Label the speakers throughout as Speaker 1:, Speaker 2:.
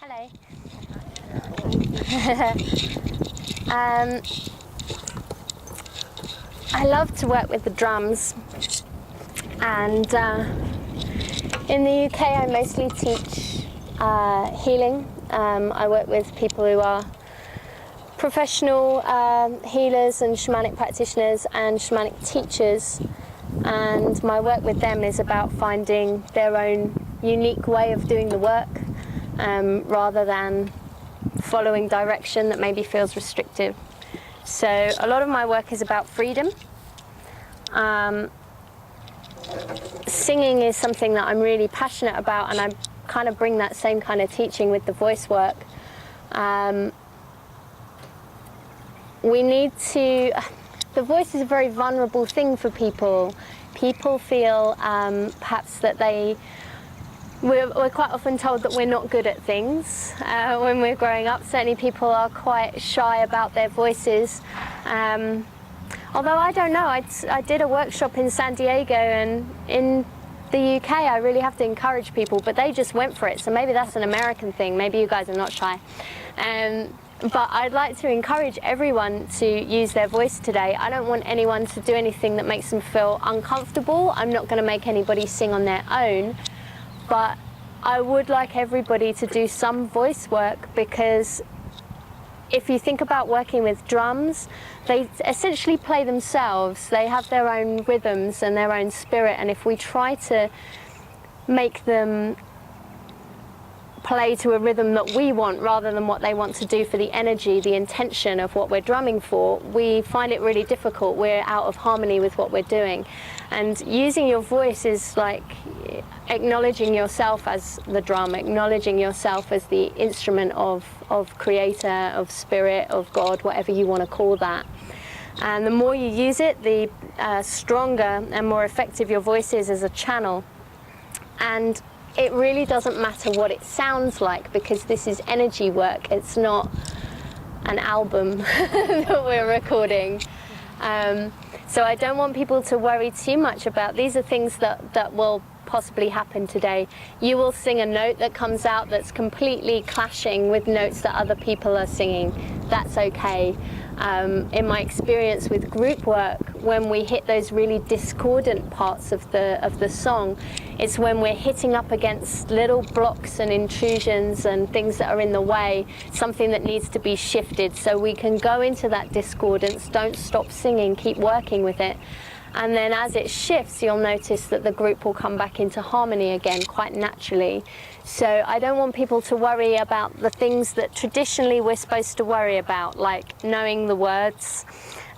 Speaker 1: Hello. I love to work with the drums, and in the UK I mostly teach healing. I work with people who are professional healers and shamanic practitioners and shamanic teachers, and my work with them is about finding their own unique way of doing the work, rather than following direction that maybe feels restrictive. So a lot of my work is about freedom. Singing is something that I'm really passionate about, and I kind of bring that same kind of teaching with the voice work. We need to, the voice is a very vulnerable thing for people. People feel perhaps that we're quite often told that we're not good at things when we're growing up. Certainly people are quite shy about their voices. Although I don't know, I did a workshop in San Diego, and in the UK I really have to encourage people, but they just went for it. So maybe that's an American thing, maybe you guys are not shy. But I'd like to encourage everyone to use their voice today. I don't want anyone to do anything that makes them feel uncomfortable. I'm not going to make anybody sing on their own, but I would like everybody to do some voice work, because if you think about working with drums, they essentially play themselves. They have their own rhythms and their own spirit, and if we try to make them play to a rhythm that we want rather than what they want to do for the energy, the intention of what we're drumming for, we find it really difficult. We're out of harmony with what we're doing. And using your voice is like acknowledging yourself as the drum, acknowledging yourself as the instrument of creator, of spirit, of God, whatever you want to call that. And the more you use it, the stronger and more effective your voice is as a channel. And it really doesn't matter what it sounds like, because this is energy work. It's not an album that we're recording. So I don't want people to worry too much about, these are things that will possibly happen today. You will sing a note that comes out that's completely clashing with notes that other people are singing. That's okay. In my experience with group work, when we hit those really discordant parts of the song, it's when we're hitting up against little blocks and intrusions and things that are in the way, something that needs to be shifted. So we can go into that discordance, don't stop singing, keep working with it. And then as it shifts, you'll notice that the group will come back into harmony again quite naturally. So I don't want people to worry about the things that traditionally we're supposed to worry about, like knowing the words,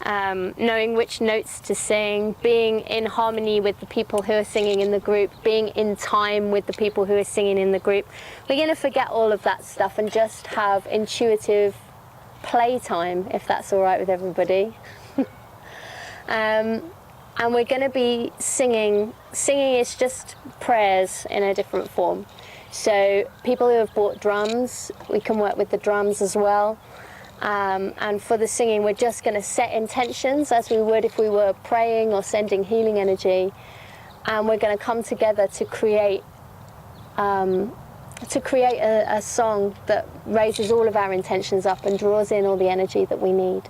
Speaker 1: knowing which notes to sing, being in harmony with the people who are singing in the group, being in time with the people who are singing in the group. We're going to forget all of that stuff and just have intuitive playtime, if that's all right with everybody. And we're going to be singing. Singing is just prayers in a different form. So people who have bought drums, we can work with the drums as well. And for the singing, we're just going to set intentions as we would if we were praying or sending healing energy. And we're going to come together to create a song that raises all of our intentions up and draws in all the energy that we need.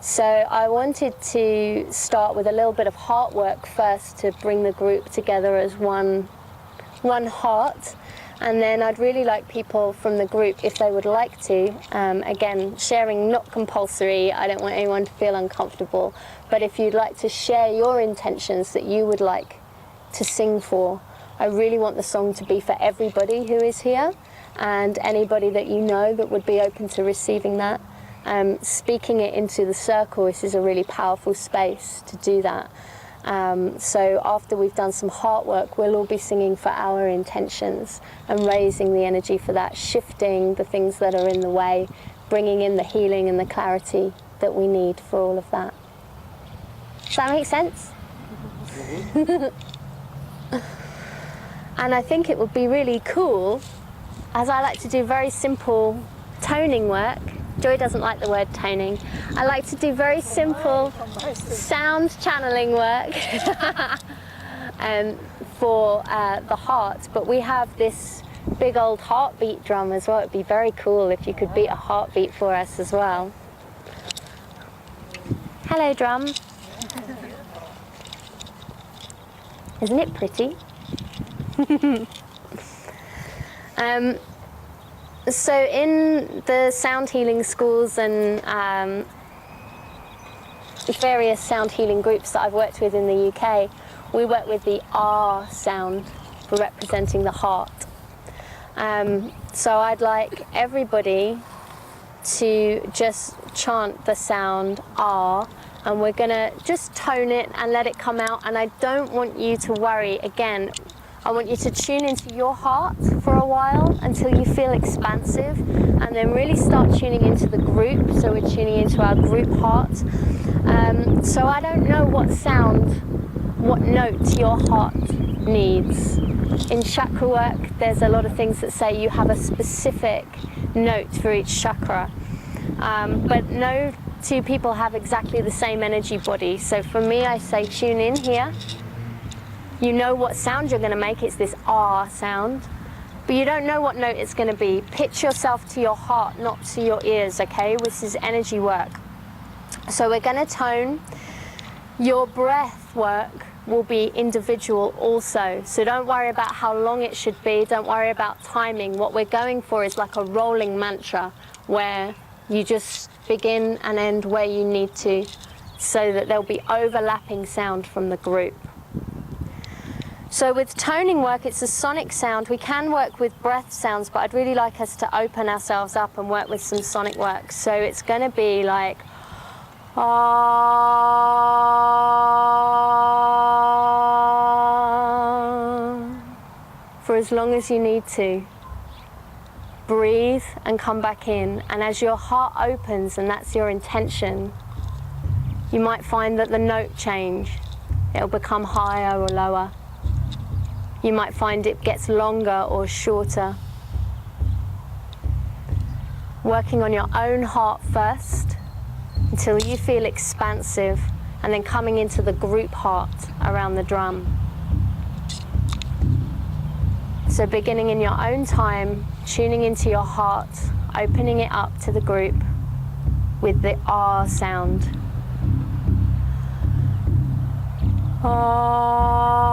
Speaker 1: So I wanted to start with a little bit of heart work first to bring the group together as one heart, and then I'd really like people from the group, if they would like to, again, sharing, not compulsory, I don't want anyone to feel uncomfortable, but if you'd like to share your intentions that you would like to sing for, I really want the song to be for everybody who is here, and anybody that you know that would be open to receiving that. Speaking it into the circle, this is a really powerful space to do that. So after we've done some heart work, we'll all be singing for our intentions and raising the energy for that, shifting the things that are in the way, bringing in the healing and the clarity that we need for all of that. Does that make sense? And I think it would be really cool, as I like to do very simple toning work. Joy doesn't like the word toning. I like to do very simple sound channeling work for the heart, but we have this big old heartbeat drum as well. It'd be very cool if you could beat a heartbeat for us as well. Hello, drum. Isn't it pretty? So in the sound healing schools and various sound healing groups that I've worked with in the UK, we work with the R sound for representing the heart. So I'd like everybody to just chant the sound R, and we're gonna just tone it and let it come out. And I don't want you to worry. Again, I want you to tune into your heart for a while until you feel expansive, and then really start tuning into the group. So we're tuning into our group heart. So I don't know what sound, what note your heart needs. In chakra work, there's a lot of things that say you have a specific note for each chakra. But no two people have exactly the same energy body. So for me, I say tune in here. You know what sound you're going to make. It's this R sound. But you don't know what note it's going to be. Pitch yourself to your heart, not to your ears, okay? This is energy work. So we're going to tone. Your breath work will be individual also. So don't worry about how long it should be. Don't worry about timing. What we're going for is like a rolling mantra where you just begin and end where you need to, so that there'll be overlapping sound from the group. So with toning work, it's a sonic sound. We can work with breath sounds, but I'd really like us to open ourselves up and work with some sonic work. So it's going to be like for as long as you need to. Breathe and come back in, and as your heart opens, and that's your intention, you might find that the note change. It'll become higher or lower. You might find it gets longer or shorter. Working on your own heart first until you feel expansive, and then coming into the group heart around the drum. So beginning in your own time, tuning into your heart, opening it up to the group with the R sound. Ah.